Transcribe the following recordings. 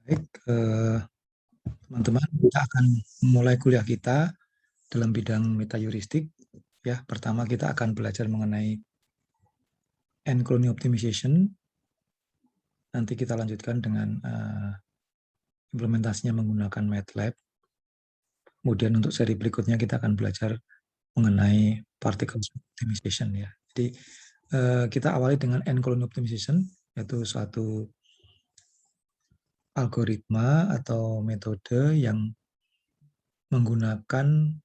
Baik, teman-teman, kita akan memulai kuliah kita dalam bidang metaheuristik. Ya, pertama kita akan belajar mengenai N-colony optimization. Nanti kita lanjutkan dengan implementasinya menggunakan MATLAB. Kemudian untuk seri berikutnya kita akan belajar mengenai particle optimization. Ya, jadi kita awali dengan N-colony optimization, yaitu suatu algoritma atau metode yang menggunakan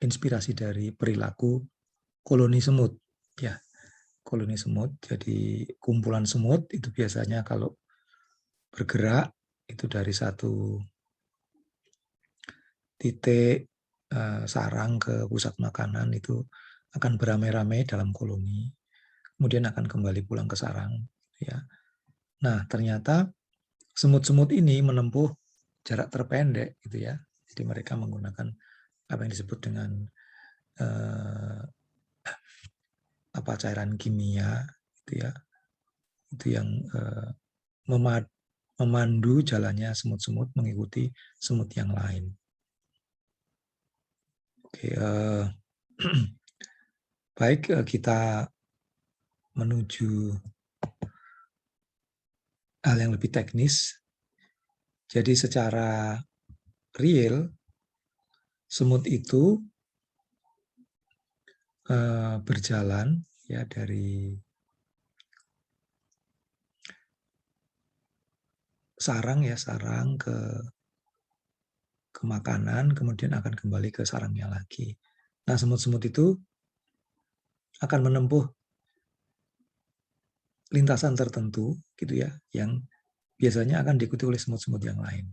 inspirasi dari perilaku koloni semut. Ya, koloni semut. Jadi kumpulan semut itu biasanya kalau bergerak itu dari satu titik sarang ke pusat makanan itu akan beramai-ramai dalam koloni. Kemudian akan kembali pulang ke sarang. Ya. Nah, ternyata semut-semut ini menempuh jarak terpendek, gitu ya. Jadi mereka menggunakan apa yang disebut dengan cairan kimia, gitu ya. Itu yang memandu jalannya semut-semut mengikuti semut yang lain. Oke, baik, kita menuju hal yang lebih teknis. Jadi secara real, semut itu berjalan ya dari sarang ke makanan, kemudian akan kembali ke sarangnya lagi. Nah, semut-semut itu akan menempuh lintasan tertentu, gitu ya, yang biasanya akan diikuti oleh semut-semut yang lain.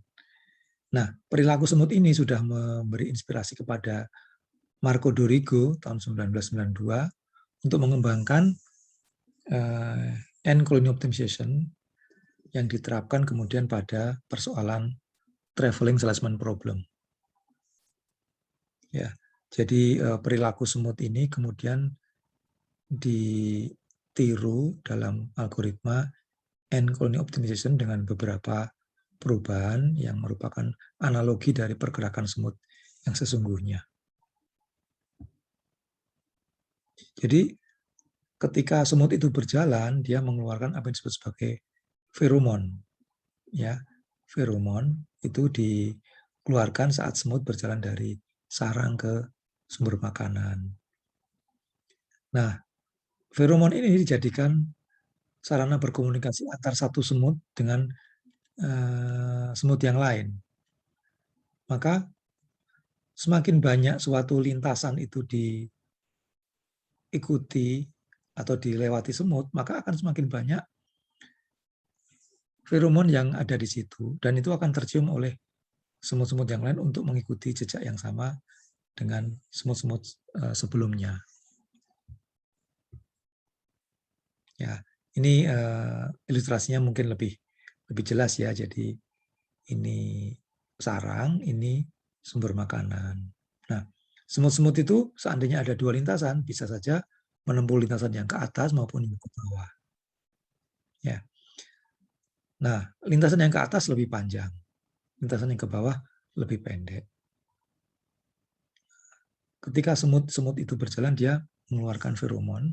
Nah, perilaku semut ini sudah memberi inspirasi kepada Marco Dorigo tahun 1992 untuk mengembangkan N-colony optimization yang diterapkan kemudian pada persoalan traveling salesman problem. Ya, jadi perilaku semut ini kemudian ditiru dalam algoritma N-colony optimization dengan beberapa perubahan yang merupakan analogi dari pergerakan semut yang sesungguhnya. Jadi ketika semut itu berjalan, dia mengeluarkan apa yang disebut sebagai feromon. Ya, feromon itu dikeluarkan saat semut berjalan dari sarang ke sumber makanan. Nah, feromon ini dijadikan sarana berkomunikasi antar satu semut dengan semut yang lain. Maka semakin banyak suatu lintasan itu diikuti atau dilewati semut, maka akan semakin banyak feromon yang ada di situ, dan itu akan tercium oleh semut-semut yang lain untuk mengikuti jejak yang sama dengan semut-semut sebelumnya. Ya, ini ilustrasinya mungkin lebih jelas ya. Jadi ini sarang, ini sumber makanan. Nah, semut-semut itu seandainya ada dua lintasan, bisa saja menempuh lintasan yang ke atas maupun yang ke bawah. Ya. Nah, lintasan yang ke atas lebih panjang, lintasan yang ke bawah lebih pendek. Ketika semut-semut itu berjalan, dia mengeluarkan feromon.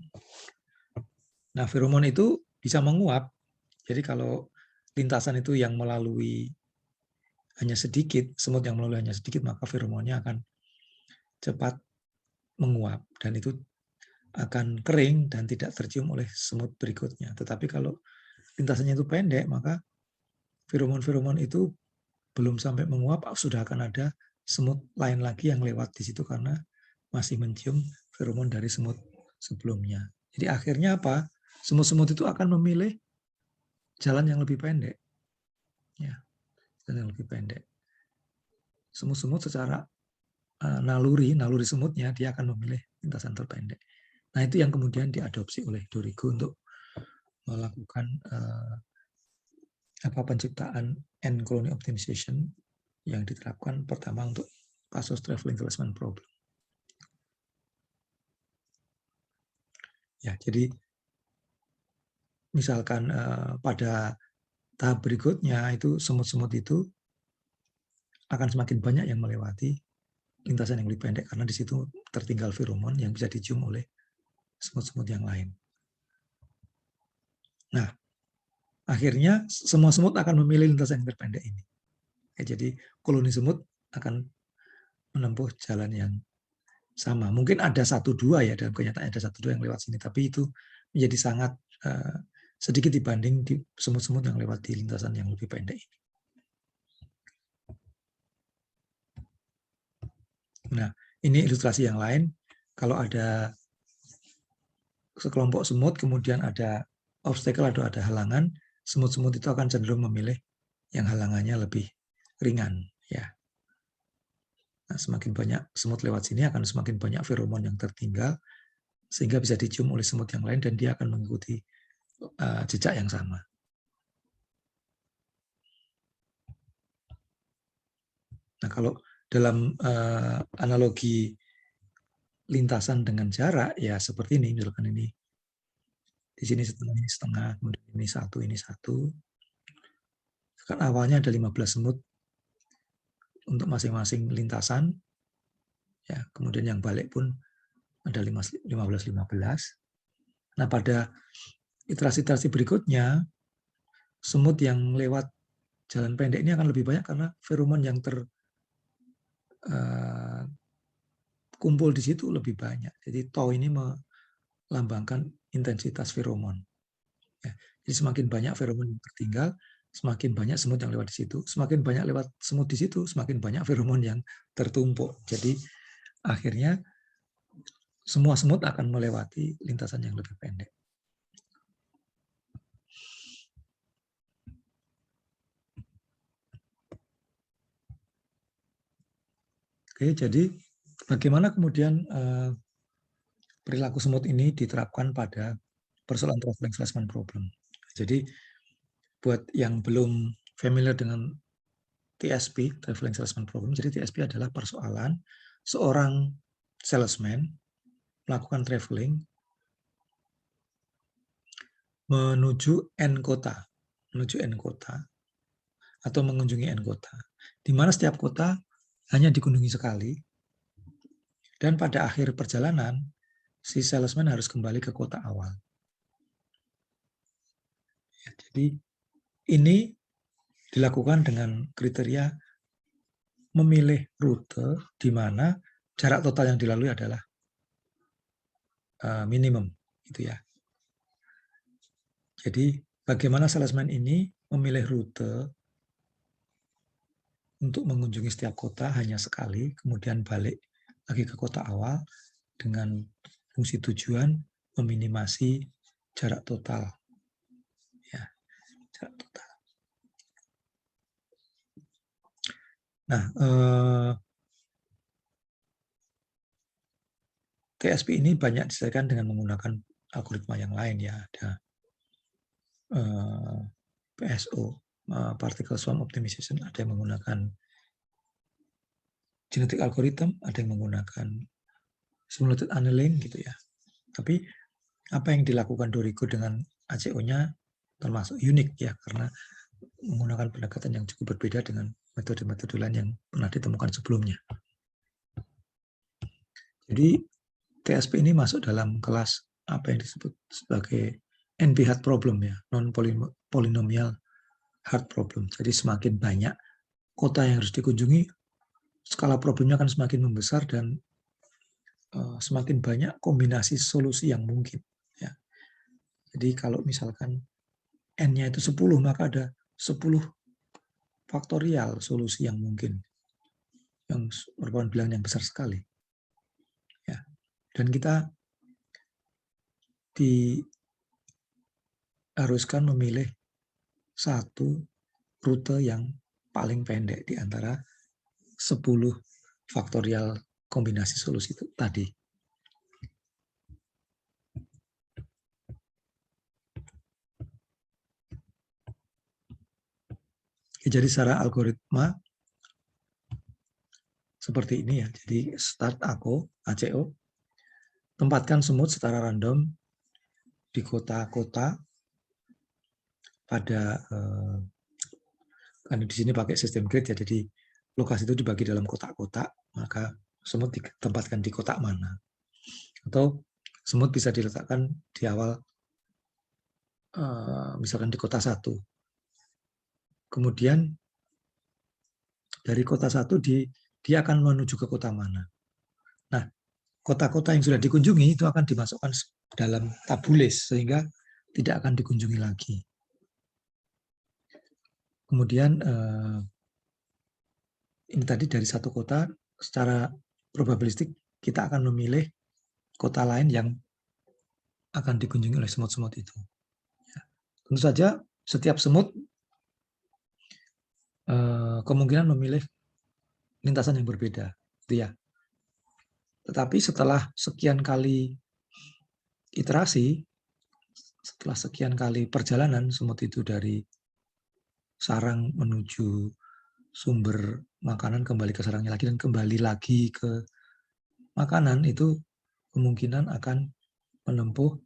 Nah, feromon itu bisa menguap. Jadi kalau lintasan itu yang melalui hanya sedikit, semut yang melalui hanya sedikit, maka feromonnya akan cepat menguap dan itu akan kering dan tidak tercium oleh semut berikutnya. Tetapi kalau lintasannya itu pendek, maka feromon-feromon itu belum sampai menguap, sudah akan ada semut lain lagi yang lewat di situ karena masih mencium feromon dari semut sebelumnya. Jadi akhirnya apa? Semut-semut itu akan memilih jalan yang lebih pendek. Ya, jalan yang lebih pendek. Semut-semut secara naluri semutnya, dia akan memilih lintasan terpendek. Nah, itu yang kemudian diadopsi oleh Dorigo untuk melakukan penciptaan N-colony optimization yang diterapkan pertama untuk kasus traveling salesman problem. Ya, jadi misalkan pada tahap berikutnya itu semut-semut itu akan semakin banyak yang melewati lintasan yang lebih pendek karena di situ tertinggal feromon yang bisa dicium oleh semut-semut yang lain. Nah, akhirnya semua semut akan memilih lintasan yang terpendek ini. Jadi koloni semut akan menempuh jalan yang sama. Mungkin ada 1-2 ya dalam kenyataan ada 1-2 yang lewat sini, tapi itu menjadi sangat sedikit dibanding di semut-semut yang lewat di lintasan yang lebih pendek ini. Nah, ini ilustrasi yang lain. Kalau ada sekelompok semut, kemudian ada obstacle atau ada halangan, semut-semut itu akan cenderung memilih yang halangannya lebih ringan. Ya. Nah, semakin banyak semut lewat sini akan semakin banyak feromon yang tertinggal, sehingga bisa dicium oleh semut yang lain dan dia akan mengikuti jejak yang sama. Nah, kalau dalam analogi lintasan dengan jarak, ya seperti ini, misalkan ini di sini setengah, kemudian ini satu. Kan awalnya ada 15 semut untuk masing-masing lintasan, ya kemudian yang balik pun ada 15. Nah, pada iterasi-iterasi berikutnya, semut yang lewat jalan pendek ini akan lebih banyak karena feromon yang terkumpul di situ lebih banyak. Jadi tau ini melambangkan intensitas feromon. Ya, jadi semakin banyak feromon yang tertinggal, semakin banyak semut yang lewat di situ. Semakin banyak lewat semut di situ, semakin banyak feromon yang tertumpuk. Jadi akhirnya semua semut akan melewati lintasan yang lebih pendek. Oke, jadi bagaimana kemudian perilaku semut ini diterapkan pada persoalan traveling salesman problem. Jadi buat yang belum familiar dengan TSP, traveling salesman problem, jadi TSP adalah persoalan seorang salesman melakukan traveling menuju N kota, atau mengunjungi N kota, di mana setiap kota hanya dikunjungi sekali, dan pada akhir perjalanan, si salesman harus kembali ke kota awal. Ya, jadi ini dilakukan dengan kriteria memilih rute di mana jarak total yang dilalui adalah minimum, gitu ya. Jadi bagaimana salesman ini memilih rute untuk mengunjungi setiap kota hanya sekali, kemudian balik lagi ke kota awal dengan fungsi tujuan meminimasi jarak total. Ya, jarak total. Nah, TSP ini banyak diselesaikan dengan menggunakan algoritma yang lain ya. Ada PSO, Particle Swarm Optimization, ada yang menggunakan genetic algorithm, ada yang menggunakan simulated annealing gitu ya. Tapi apa yang dilakukan Dorigo dengan ACO-nya termasuk unik ya, karena menggunakan pendekatan yang cukup berbeda dengan metode-metode lain yang pernah ditemukan sebelumnya. Jadi TSP ini masuk dalam kelas apa yang disebut sebagai NP-hard problem ya, non-polynomial hard problem. Jadi semakin banyak kota yang harus dikunjungi, skala problemnya akan semakin membesar dan semakin banyak kombinasi solusi yang mungkin. Ya. Jadi kalau misalkan N-nya itu 10, maka ada 10 faktorial solusi yang mungkin, yang merupakan bilangan yang besar sekali. Ya. Dan kita diharuskan memilih satu rute yang paling pendek di antara 10 faktorial kombinasi solusi itu tadi. Jadi secara algoritma seperti ini ya. Jadi start ACO, tempatkan semut secara random di kota-kota pada kan di sini pakai sistem grid ya, jadi lokasi itu dibagi dalam kotak-kotak, maka semut ditempatkan di kotak mana. Atau semut bisa diletakkan di awal, misalkan di kota 1. Kemudian dari kota 1 dia akan menuju ke kota mana. Nah, kota-kota yang sudah dikunjungi itu akan dimasukkan dalam tabulis sehingga tidak akan dikunjungi lagi. Kemudian ini tadi dari satu kota secara probabilistik kita akan memilih kota lain yang akan dikunjungi oleh semut-semut itu. Tentu saja setiap semut kemungkinan memilih lintasan yang berbeda, gitu ya. Tetapi setelah sekian kali iterasi, setelah sekian kali perjalanan semut itu dari sarang menuju sumber makanan, kembali ke sarangnya lagi, dan kembali lagi ke makanan, itu kemungkinan akan menempuh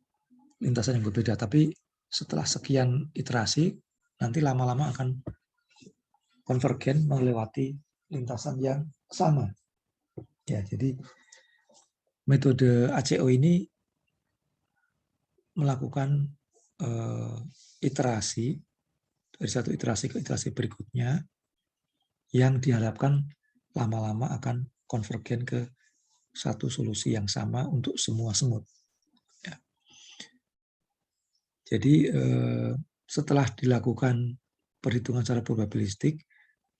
lintasan yang berbeda. Tapi setelah sekian iterasi, nanti lama-lama akan konvergen melewati lintasan yang sama. Ya, jadi metode ACO ini melakukan iterasi dari satu iterasi ke iterasi berikutnya yang diharapkan lama-lama akan konvergen ke satu solusi yang sama untuk semua semut. Ya. Jadi setelah dilakukan perhitungan secara probabilistik,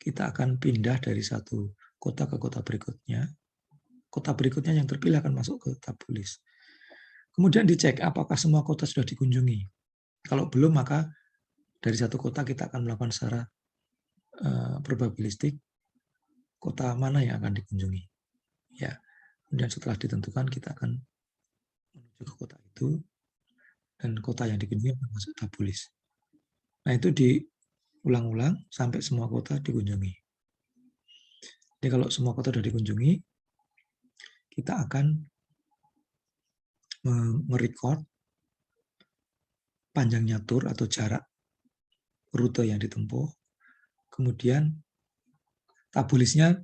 kita akan pindah dari satu kota ke kota berikutnya. Kota berikutnya yang terpilih akan masuk ke tabulis. Kemudian dicek apakah semua kota sudah dikunjungi. Kalau belum, maka dari satu kota kita akan melakukan secara probabilistik kota mana yang akan dikunjungi. Ya. Kemudian setelah ditentukan kita akan menuju ke kota itu dan kota yang dikunjungi akan masuk tabulis. Nah, itu diulang-ulang sampai semua kota dikunjungi. Jadi kalau semua kota sudah dikunjungi, kita akan merecord panjangnya tur atau jarak rute yang ditempuh. Kemudian tabulisnya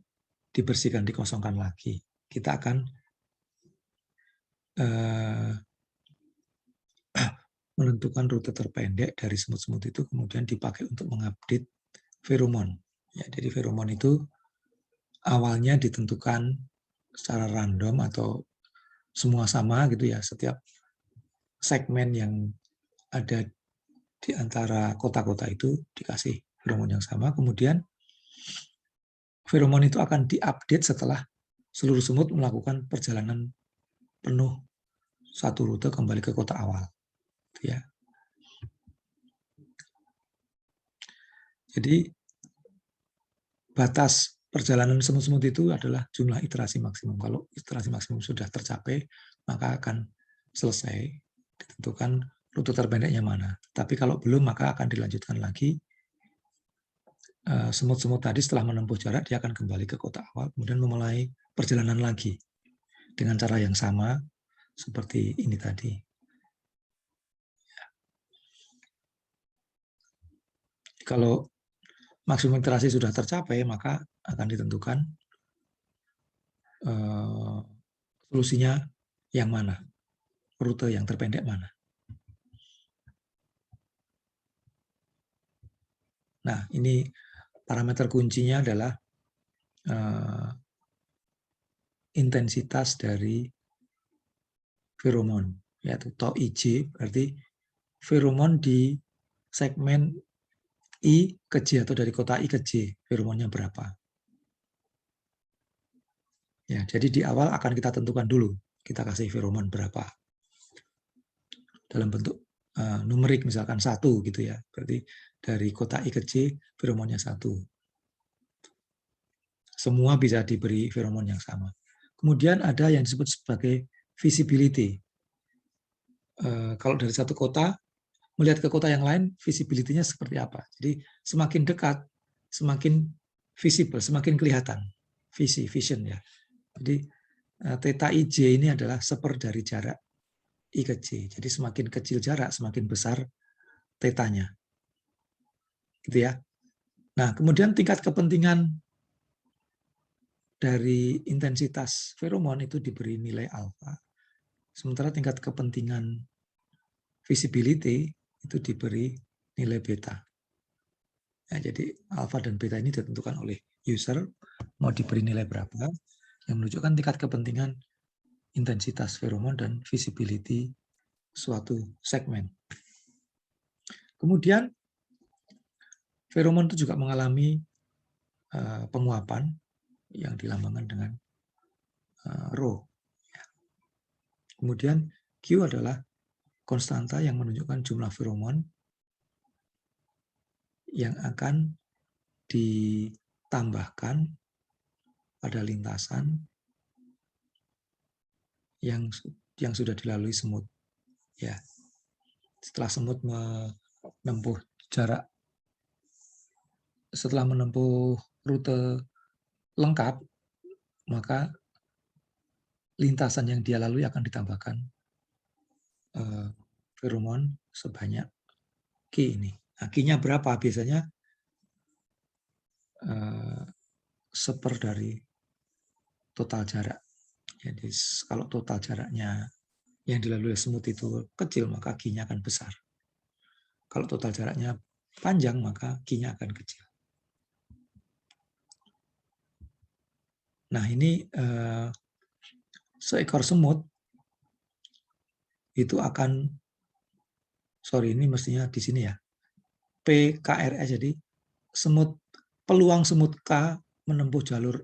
dibersihkan, dikosongkan lagi. Kita akan menentukan rute terpendek dari semut-semut itu, kemudian dipakai untuk mengupdate feromon. Ya, jadi feromon itu awalnya ditentukan secara random atau semua sama gitu ya, setiap segmen yang ada di antara kota-kota itu dikasih feromon yang sama, kemudian feromon itu akan diupdate setelah seluruh semut melakukan perjalanan penuh satu rute kembali ke kota awal. Ya. Jadi batas perjalanan semut-semut itu adalah jumlah iterasi maksimum. Kalau iterasi maksimum sudah tercapai, maka akan selesai, ditentukan rute terpendeknya mana. Tapi kalau belum, maka akan dilanjutkan lagi. Semut-semut tadi setelah menempuh jarak, dia akan kembali ke kota awal, kemudian memulai perjalanan lagi dengan cara yang sama seperti ini tadi. Kalau maksimum iterasi sudah tercapai, maka akan ditentukan solusinya yang mana, rute yang terpendek mana. Nah, ini parameter kuncinya adalah intensitas dari feromon, yaitu tau IJ, berarti feromon di segmen I ke J atau dari kota I ke J, feromonnya berapa. Ya, jadi di awal akan kita tentukan dulu, kita kasih feromon berapa. Dalam bentuk numerik, misalkan 1 gitu ya. Berarti dari kota I ke J, feromonnya 1. Semua bisa diberi feromon yang sama. Kemudian ada yang disebut sebagai visibility. Kalau dari satu kota, melihat ke kota yang lain, visibility-nya seperti apa. Jadi semakin dekat, semakin visible, semakin kelihatan. Vision ya. Jadi theta IJ ini adalah seper dari jarak I ke J. Jadi semakin kecil jarak, semakin besar tetanya. gitu ya. Nah, kemudian tingkat kepentingan dari intensitas feromon itu diberi nilai alfa, sementara tingkat kepentingan visibility itu diberi nilai beta. Ya, jadi alfa dan beta ini ditentukan oleh user, mau diberi nilai berapa, yang menunjukkan tingkat kepentingan intensitas feromon dan visibility suatu segmen. Kemudian feromon itu juga mengalami penguapan yang dilambangkan dengan rho. Kemudian Q adalah konstanta yang menunjukkan jumlah feromon yang akan ditambahkan pada lintasan yang sudah dilalui semut. Ya, setelah semut menempuh jarak, setelah menempuh rute lengkap, maka lintasan yang dia lalui akan ditambahkan feromon sebanyak Q ini. Nah, Q-nya berapa? Biasanya seper dari total jarak. Jadi kalau total jaraknya yang dilalui semut itu kecil, maka Q-nya akan besar. Kalau total jaraknya panjang, maka Q-nya akan kecil. Nah, ini seekor semut itu akan, ini mestinya di sini ya, PKRS, jadi peluang semut K menempuh jalur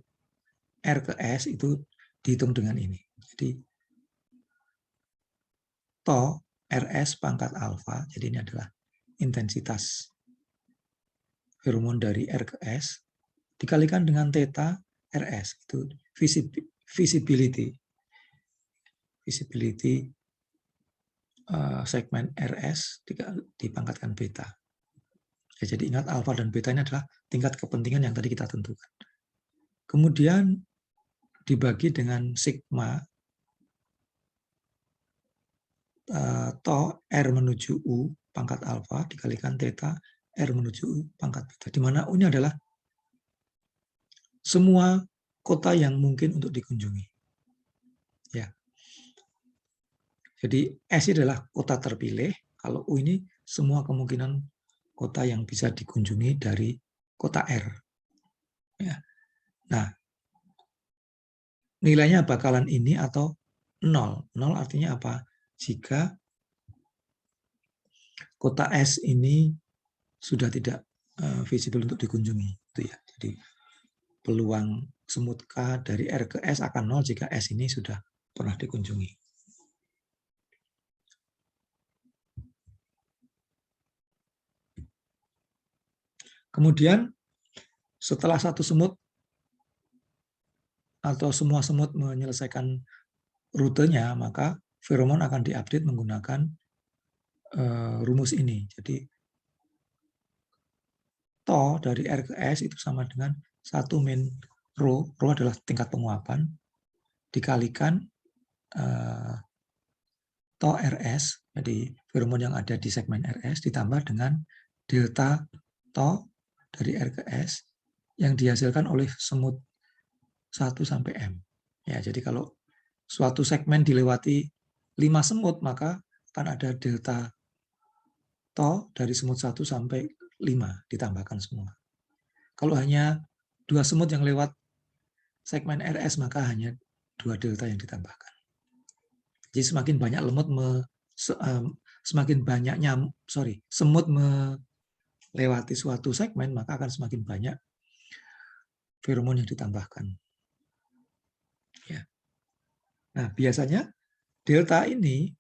R ke S itu dihitung dengan ini. Jadi to RS pangkat alfa, jadi ini adalah intensitas feromon dari R ke S, dikalikan dengan theta RS, itu visibility segmen RS dipangkatkan beta. Ya, jadi ingat alfa dan beta ini adalah tingkat kepentingan yang tadi kita tentukan. Kemudian dibagi dengan sigma to R menuju U pangkat alfa dikalikan theta R menuju U pangkat beta, di mana U-nya adalah semua kota yang mungkin untuk dikunjungi. Ya. Jadi S adalah kota terpilih, kalau U ini semua kemungkinan kota yang bisa dikunjungi dari kota R. Ya. Nah, nilainya bakalan ini atau 0. 0 artinya apa? Jika kota S ini sudah tidak visible untuk dikunjungi. Itu ya. Jadi peluang semut K dari R ke S akan 0 jika S ini sudah pernah dikunjungi. Kemudian setelah satu semut atau semua semut menyelesaikan rutenya, maka feromon akan diupdate menggunakan rumus ini. Jadi to dari R ke S itu sama dengan 1 min rho, rho adalah tingkat penguapan, dikalikan to RS, jadi feromon yang ada di segmen RS, ditambah dengan delta to dari R ke S yang dihasilkan oleh semut 1 sampai M. Ya, jadi kalau suatu segmen dilewati 5 semut, maka akan ada delta to dari semut 1 sampai 5 ditambahkan semua. Kalau hanya 2 semut yang lewat segmen RS, maka hanya 2 delta yang ditambahkan. Jadi semakin banyak semut melewati suatu segmen, maka akan semakin banyak feromon yang ditambahkan. Ya. Nah, biasanya delta ini,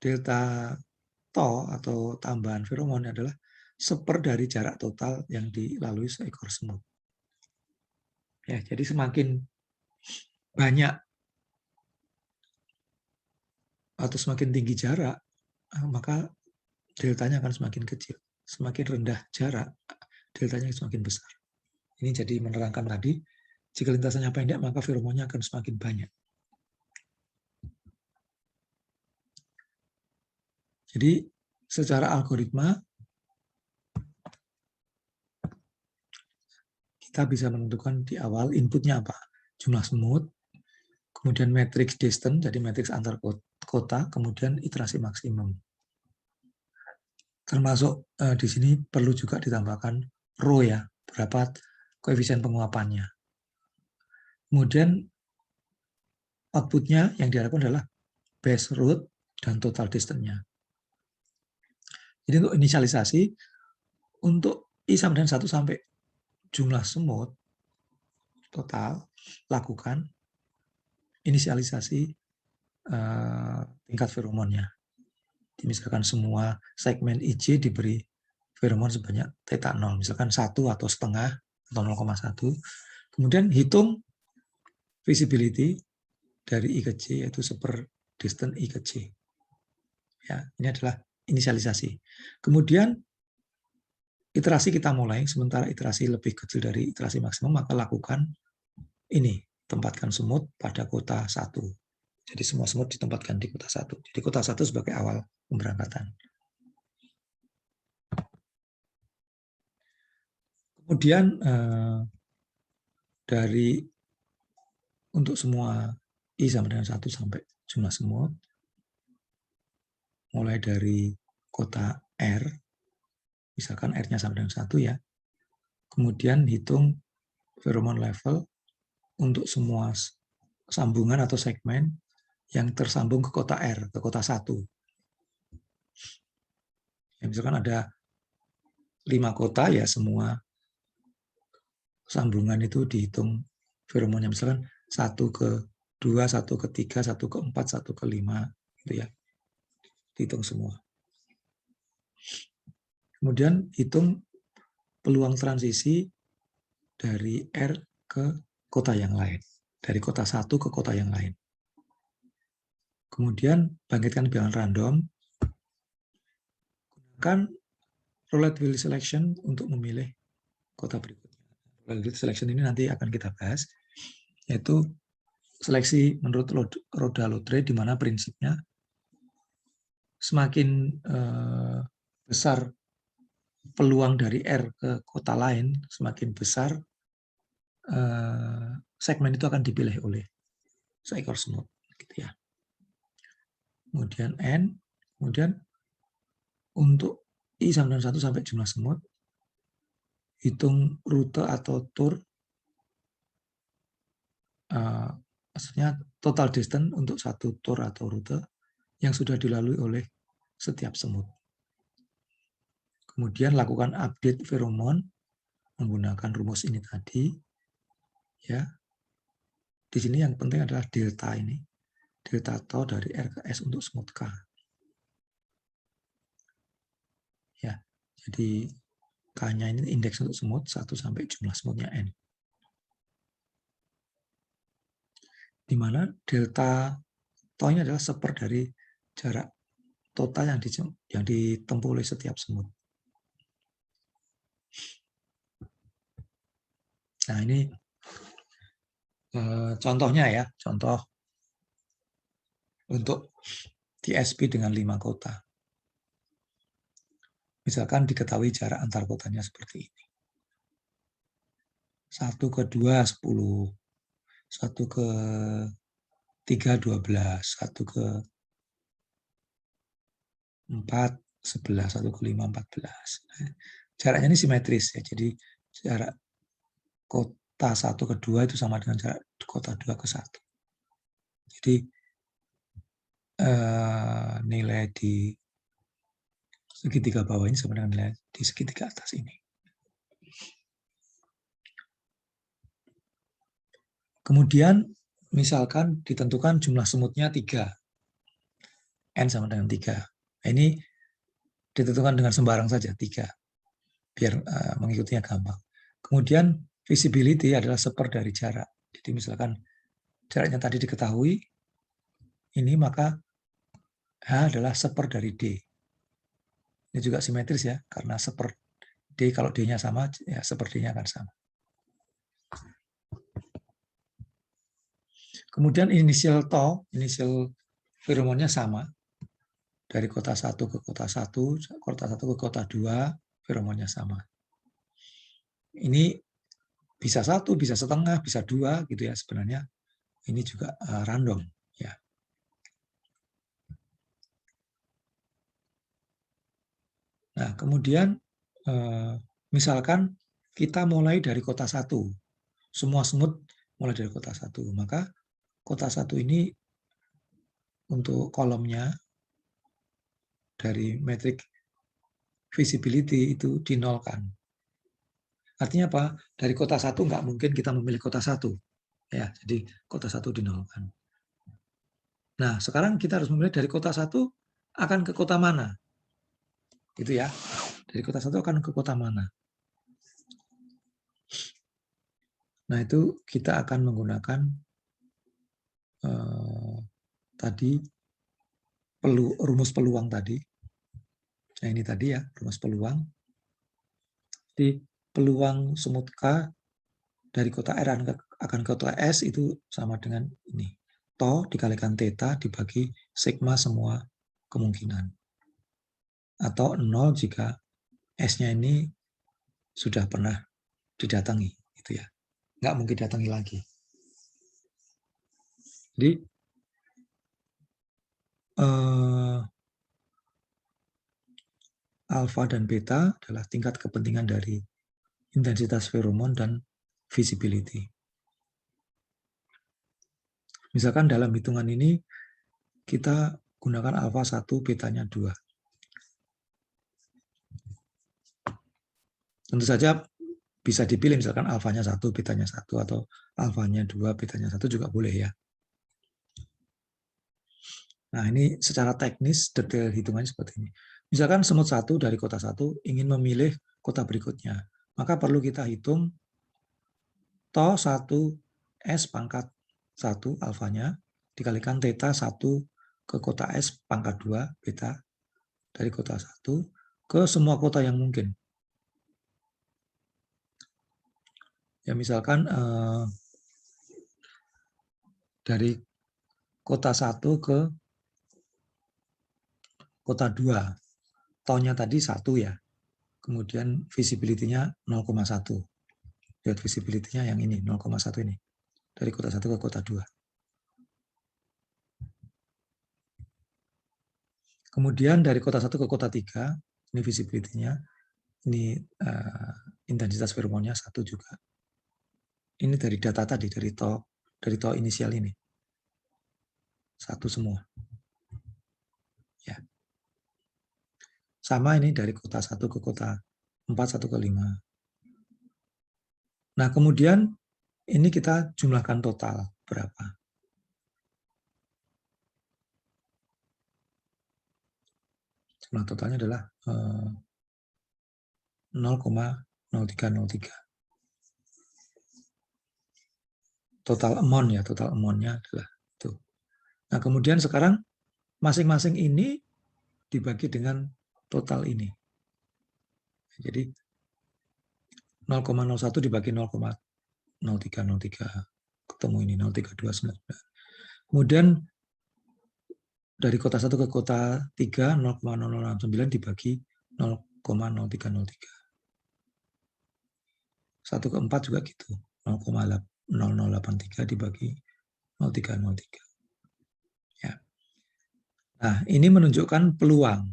delta to atau tambahan feromon adalah seper dari jarak total yang dilalui seekor semut. Ya, jadi semakin banyak atau semakin tinggi jarak, maka deltanya akan semakin kecil. Semakin rendah jarak, deltanya semakin besar. Ini jadi menerangkan tadi, jika lintasannya pendek, maka feromonnya akan semakin banyak. Jadi secara algoritma, kita bisa menentukan di awal inputnya apa. Jumlah semut, kemudian matrix distance, jadi matrix antar kota, kemudian iterasi maksimum. Termasuk di sini perlu juga ditambahkan rho ya, berapa koefisien penguapannya. Kemudian outputnya yang diharapkan adalah base root dan total distance-nya. Jadi untuk inisialisasi, untuk I sama dengan 1 sampai jumlah semut total, lakukan inisialisasi tingkat feromonnya. Misalkan semua segmen IJ diberi feromon sebanyak theta 0, misalkan 1 atau setengah atau 0,1. Kemudian hitung visibility dari I ke J, yaitu seper distance I ke J. Ya, ini adalah inisialisasi. Kemudian iterasi kita mulai, sementara iterasi lebih kecil dari iterasi maksimum, maka lakukan ini, tempatkan semut pada kota 1. Jadi semua semut ditempatkan di kota 1. Jadi kota 1 sebagai awal pemberangkatan. Kemudian dari untuk semua I sama dengan 1 sampai jumlah semut, mulai dari kota R, misalkan R-nya sama dengan 1 ya, kemudian hitung feromon level untuk semua sambungan atau segmen yang tersambung ke kota R, ke kota 1. Ya, misalkan ada 5 kota, ya semua sambungan itu dihitung feromonnya. Misalkan 1 ke 2, 1 ke 3, 1 ke 4, 1 ke 5, gitu ya. Dihitung semua. Kemudian hitung peluang transisi dari R ke kota yang lain. Dari kota 1 ke kota yang lain. Kemudian bangkitkan bilangan random. Gunakan roulette wheel selection untuk memilih kota berikutnya. Roulette wheel selection ini nanti akan kita bahas, yaitu seleksi menurut roda lotre, di mana prinsipnya semakin besar peluang dari R ke kota lain, semakin besar segmen itu akan dipilih oleh seekor semut, gitu ya. Kemudian N, kemudian untuk I sama dengan 1 sampai jumlah semut, hitung rute atau tour, maksudnya total distance untuk satu tour atau rute yang sudah dilalui oleh setiap semut. Kemudian lakukan update feromon menggunakan rumus ini tadi. Ya, di sini yang penting adalah delta ini, delta tau dari R ke S untuk semut K. Ya, jadi K-nya ini indeks untuk semut 1 sampai jumlah semutnya N. Di mana delta tau-nya adalah seper dari jarak total yang ditempuh oleh setiap semut. Nah, ini contohnya ya, contoh untuk TSP dengan 5 kota. Misalkan diketahui jarak antar kotanya seperti ini. 1 ke 2, 10. 1 ke 3, 12. 1 ke 4, 11. 1 ke 5, 14. Jaraknya ini simetris ya, jadi jarak kota 1 ke 2 itu sama dengan jarak kota 2 ke 1. Jadi nilai di segitiga bawah ini sama dengan nilai di segitiga atas ini. Kemudian misalkan ditentukan jumlah semutnya 3. N sama dengan 3. Nah, ini ditentukan dengan sembarang saja, 3. Biar mengikutinya gampang. Kemudian visibility adalah seper dari jarak. Jadi misalkan jaraknya tadi diketahui, ini maka H adalah seper dari D. Ini juga simetris ya, karena seper D, kalau D-nya sama, ya seper D-nya akan sama. Kemudian inisial tau, inisial feromonnya sama. Dari kota 1 ke kota 1, kota 1 ke kota 2, feromonnya sama. Ini Bisa 1, bisa setengah, bisa 2 gitu ya. Sebenarnya ini juga random ya. Nah, kemudian misalkan kita mulai dari kota 1. Semua semut mulai dari kota 1. Maka kota 1 ini untuk kolomnya dari metrik visibility itu dinolkan. Artinya apa? Dari kota 1 nggak mungkin kita memilih kota 1. Ya, jadi kota 1 dinolkan. Nah, sekarang kita harus memilih dari kota 1 akan ke kota mana. Gitu ya. Dari kota 1 akan ke kota mana. Nah, itu kita akan menggunakan tadi rumus peluang tadi. Nah, ini tadi ya, rumus peluang. Jadi, peluang semut K dari kota R akan ke kota S itu sama dengan ini. Tau dikalikan theta dibagi sigma semua kemungkinan. Atau 0 jika S-nya ini sudah pernah didatangi. Gitu ya. Nggak mungkin datangi lagi. Jadi, alfa dan beta adalah tingkat kepentingan dari intensitas feromon dan visibility. Misalkan dalam hitungan ini kita gunakan alfa 1, betanya 2. Tentu saja bisa dipilih misalkan alfanya 1, betanya 1, atau alfanya 2, betanya 1 juga boleh ya. Nah, ini secara teknis detail hitungannya seperti ini. Misalkan semut 1 dari kota 1 ingin memilih kota berikutnya, maka perlu kita hitung tau 1 S pangkat 1 alfanya dikalikan theta 1 ke kota S pangkat 2 beta dari kota 1 ke semua kota yang mungkin. Ya misalkan dari kota 1 ke kota 2, taunya tadi 1 ya, kemudian visibility-nya 0,1. Lihat visibility-nya yang ini, 0,1 ini. Dari kota 1 ke kota 2. Kemudian dari kota 1 ke kota 3, ini visibility-nya, ini intensitas feromonnya 1 juga. Ini dari data tadi, dari tau inisial ini. 1 semua. Ya. Sama ini dari kota 1 ke kota 4, 1 ke 5. Nah, kemudian ini kita jumlahkan total berapa. Jumlah totalnya adalah 0,0303. Total amount ya, total amount-nya adalah itu. Nah, kemudian sekarang masing-masing ini dibagi dengan total ini. Jadi 0,01 dibagi 0,0303 ketemu ini 0,3299. Kemudian dari kota 1 ke kota 3 0,0069 dibagi 0,0303. 1 ke 4 juga gitu. 0,0083 dibagi 0,303. Ya. Nah, ini menunjukkan peluang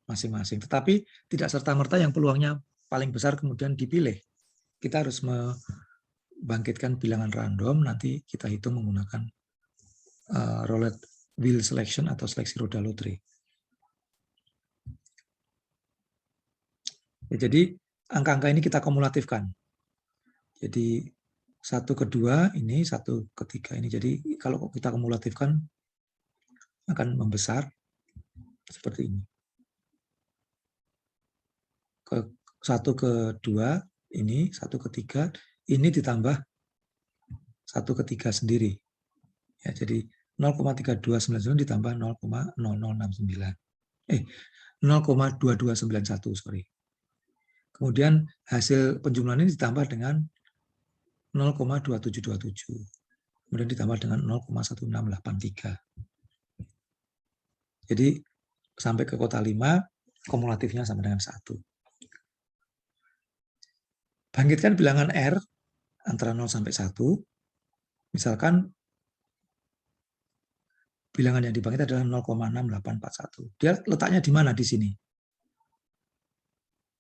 masing-masing. Tetapi tidak serta-merta yang peluangnya paling besar kemudian dipilih. Kita harus membangkitkan bilangan random, nanti kita hitung menggunakan roulette wheel selection atau seleksi roda lotre. Ya, jadi angka-angka ini kita kumulatifkan. Jadi 1 ke 2 ini, 1 ke 3 ini. Jadi kalau kita kumulatifkan akan membesar seperti ini. Ke 1 ke 2 ini, 1 ke 3 ini ditambah 1 ke 3 sendiri. Ya, jadi 0,3299 ditambah 0,0069. 0,2291, sorry. Kemudian hasil penjumlahan ini ditambah dengan 0,2727. Kemudian ditambah dengan 0,1683. Jadi sampai ke kota 5, kumulatifnya sama dengan 1. Bangkitkan bilangan R antara 0 sampai 1. Misalkan bilangan yang dibangkit adalah 0,6841. Dia letaknya di mana di sini?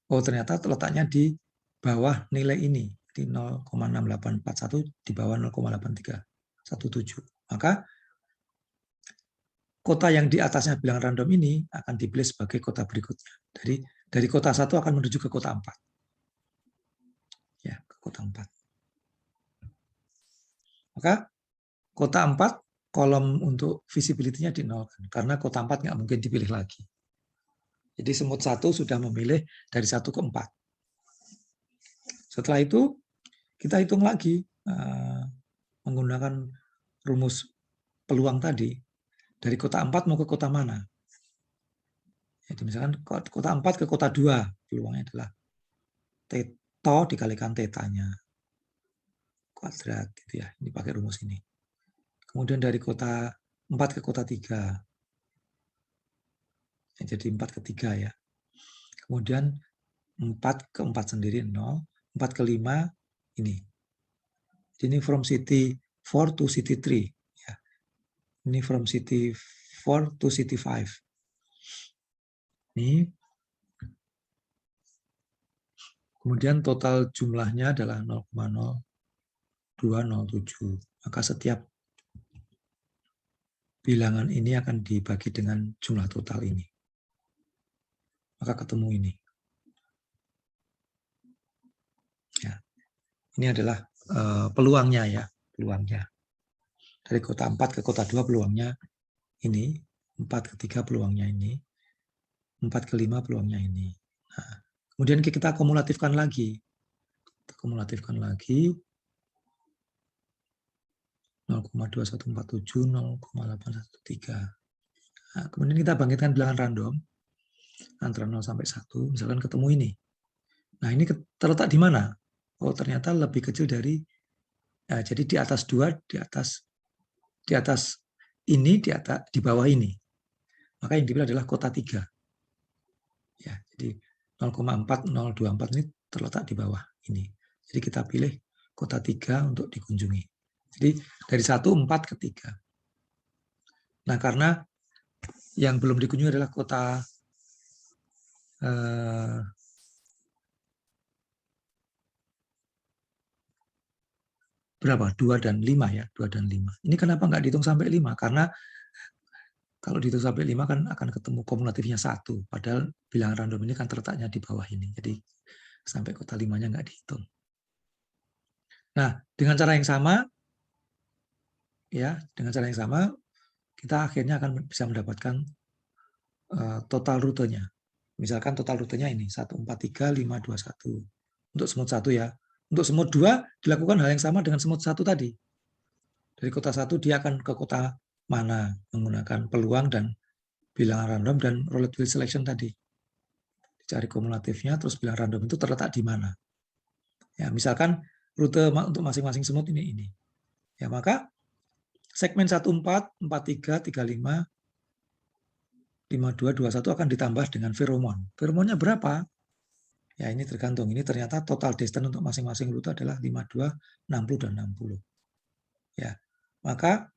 Oh, ternyata letaknya di bawah nilai ini, di 0,6841 di bawah 0,8317. Maka kota yang di atasnya bilangan random ini akan dipilih sebagai kota berikutnya. Dari kota 1 akan menuju ke kota 4. Ya, ke kota 4. Maka kota 4 kolom untuk visibility-nya di 0 karena kota 4 nggak mungkin dipilih lagi. Jadi semut 1 sudah memilih dari 1 ke 4. Setelah itu kita hitung lagi menggunakan rumus peluang tadi. Dari kota 4 mau ke kota mana? Jadi misalkan kota 4 ke kota 2, peluangnya adalah to dikalikan tetanya kuadrat gitu ya. Ini pakai rumus ini. Kemudian dari kota 4 ke kota 3. Jadi 4 ke 3 ya. Kemudian 4 ke 4 sendiri 0, 4 ke 5 ini. Ini from city 4 to city 3 ya. Ini from city 4 to city 5. Ini. Kemudian total jumlahnya adalah 0,0207. Maka setiap bilangan ini akan dibagi dengan jumlah total ini. Maka ketemu ini. Ya. Ini adalah peluangnya ya, peluangnya. Dari kota 4 ke kota 2 peluangnya ini, 4 ke 3 peluangnya ini, 4 ke 5 peluangnya ini. Nah, kemudian kita kumulatifkan lagi. Kita kumulatifkan lagi 0,2147, 0,813. Nah, kemudian kita bangkitkan bilangan random antara 0 sampai 1, misalkan ketemu ini. Nah, ini terletak di mana? Oh, ternyata lebih kecil dari, ya, jadi di atas 2, di atas ini, di bawah ini. Maka yang dipilih adalah kota 3. Ya, jadi 0,4024 ini terletak di bawah ini. Jadi kita pilih kota 3 untuk dikunjungi. Jadi dari 1, 4 ke 3. Nah, karena yang belum dikunjungi adalah kota berapa? 2 dan 5 ya, 2 dan 5. Ini kenapa nggak dihitung sampai 5? Karena kalau dihitung sampai 5 kan akan ketemu kumulatifnya 1. Padahal bilangan random ini kan terletaknya di bawah ini. Jadi sampai kota 5-nya nggak dihitung. Nah, dengan cara yang sama, ya, dengan cara yang sama, kita akhirnya akan bisa mendapatkan total rutenya. Misalkan total rutenya ini 143521 untuk semut 1 ya. Untuk semut 2 dilakukan hal yang sama dengan semut 1 tadi. Dari kota 1 dia akan ke kota mana menggunakan peluang dan bilangan random dan roulette wheel selection tadi. Dicari kumulatifnya terus bilangan random itu terletak di mana. Ya, misalkan rute untuk masing-masing semut ini. Ya, maka segmen 14, 43, 35, 52, 21 akan ditambah dengan feromon. Feromonnya berapa? Ya, ini tergantung. Ini ternyata total distance untuk masing-masing rute adalah 52, 60, dan 60. Ya, maka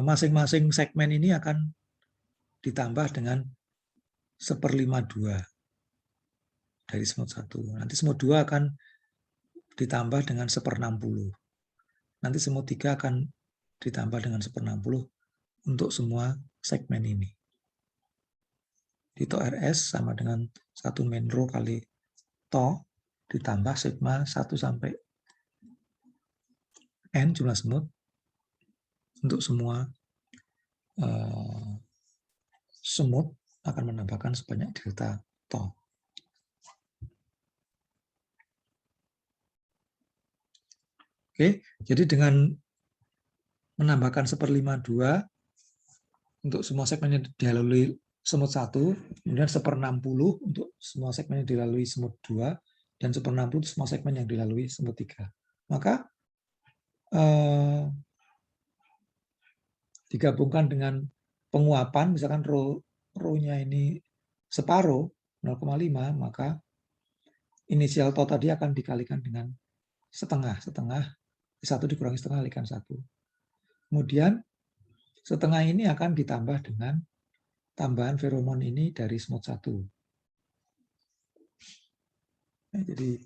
masing-masing segmen ini akan ditambah dengan 1/52 dari semut 1. Nanti semut 2 akan ditambah dengan 1/60. Nanti semut 3 akan ditambah dengan 1/60 untuk semua segmen ini. Di to RS sama dengan 1 main row kali to ditambah sigma 1 sampai N jumlah semut untuk semua semut akan menambahkan sebanyak delta to. Oke, jadi dengan menambahkan 1/52 untuk semua segmen yang dilalui semut 1, kemudian 1/60 untuk semua segmen yang dilalui semut 2, dan 1/60 untuk semua segmen yang dilalui semut 3. Maka digabungkan dengan penguapan, misalkan row-nya ini separuh, 0,5, maka inisial to tadi akan dikalikan dengan setengah. 1 dikurangi setengah kalikan 1. Kemudian setengah ini akan ditambah dengan tambahan feromon ini dari smooth 1. Nah, jadi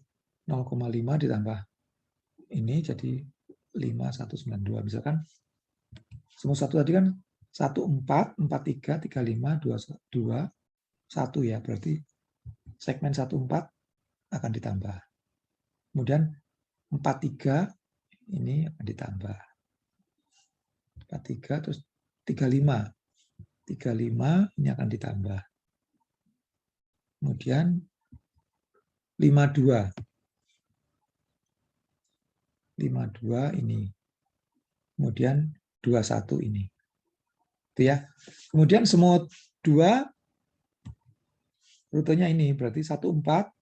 0,5 ditambah ini jadi 5192. Misalkan smooth 1 tadi kan 14, 43, 35, 22, 1 ya. Berarti segmen 14 akan ditambah. Kemudian 43 ini akan ditambah. 43 terus 35. 35 ini akan ditambah. Kemudian 52. 52 ini. Kemudian 21 ini. Itu ya. Kemudian semua 2 rutenya ini berarti 14,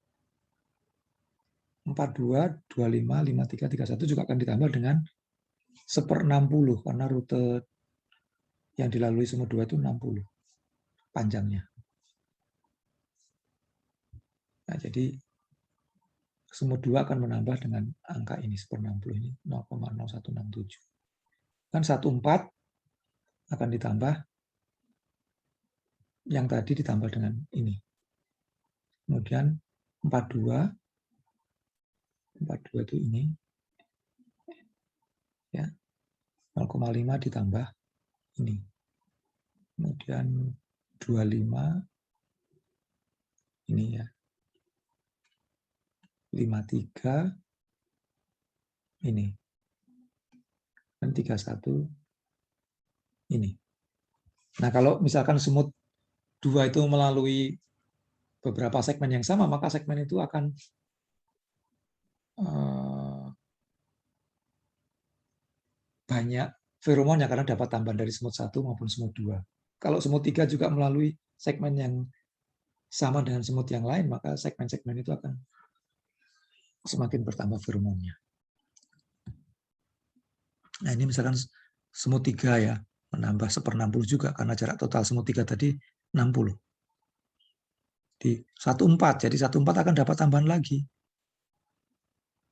42, 25, 53, 31 juga akan ditambah dengan 1/60 karena rute yang dilalui semua 2 itu 60 panjangnya. Nah, jadi semua 2 akan menambah dengan angka ini 1/60 ini 0,0167. Kan 14 akan ditambah yang tadi ditambah dengan ini. Kemudian 42 itu ini ya 0,5 ditambah ini. Kemudian 25 ini ya. 53 ini. Dan 31 ini. Nah, kalau misalkan smooth 2 itu melalui beberapa segmen yang sama, maka segmen itu akan banyak feromonnya karena dapat tambahan dari smooth 1 maupun smooth 2. Kalau smooth 3 juga melalui segmen yang sama dengan smooth yang lain, maka segmen-segmen itu akan semakin bertambah feromonnya. Nah, ini misalkan smooth 3 ya, menambah 1/60 juga karena jarak total smooth 3 tadi 60. Di 14, jadi 14 akan dapat tambahan lagi.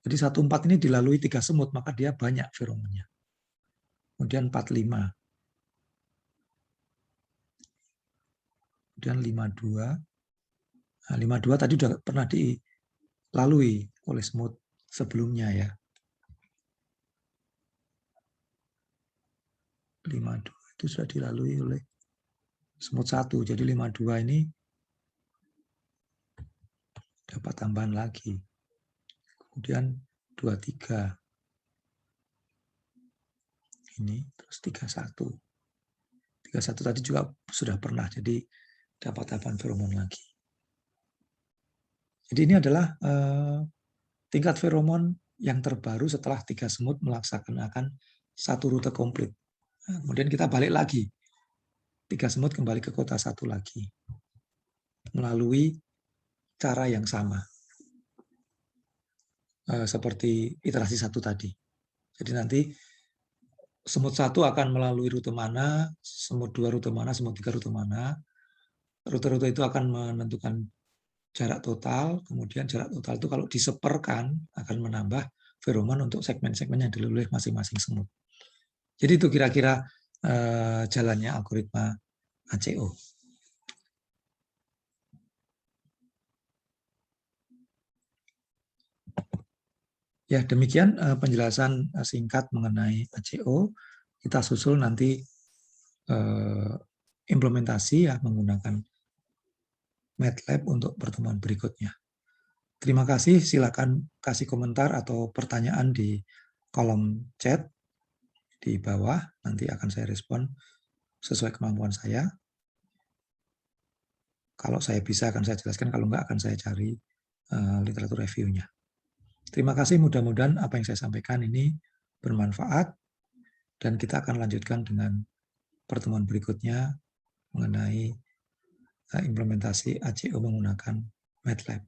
Jadi 14 ini dilalui 3 semut, maka dia banyak feromonnya. Kemudian 45. Kemudian 52. Nah, 52 tadi sudah pernah dilalui oleh semut sebelumnya ya. 52 itu sudah dilalui oleh semut 1. Jadi 52 ini dapat tambahan lagi. Kemudian 23. Ini terus 31. 31 tadi juga sudah pernah, jadi dapat tambahan feromon lagi. Jadi ini adalah tingkat feromon yang terbaru setelah 3 semut melaksanakan 1 rute komplit. Nah, kemudian kita balik lagi. 3 semut kembali ke kota 1 lagi. Melalui cara yang sama. Seperti iterasi 1 tadi. Jadi nanti semut 1 akan melalui rute mana, semut 2 rute mana, semut 3 rute mana. Rute-rute itu akan menentukan jarak total, kemudian jarak total itu kalau diseperkan akan menambah feromon untuk segmen-segmen yang dilalui masing-masing semut. Jadi itu kira-kira jalannya algoritma ACO. Ya, demikian penjelasan singkat mengenai ACO. Kita susul nanti implementasi ya menggunakan MATLAB untuk pertemuan berikutnya. Terima kasih, silakan kasih komentar atau pertanyaan di kolom chat di bawah, nanti akan saya respon sesuai kemampuan saya. Kalau saya bisa akan saya jelaskan, kalau enggak akan saya cari literatur review-nya. Terima kasih, mudah-mudahan apa yang saya sampaikan ini bermanfaat, dan kita akan lanjutkan dengan pertemuan berikutnya mengenai implementasi ACO menggunakan MATLAB.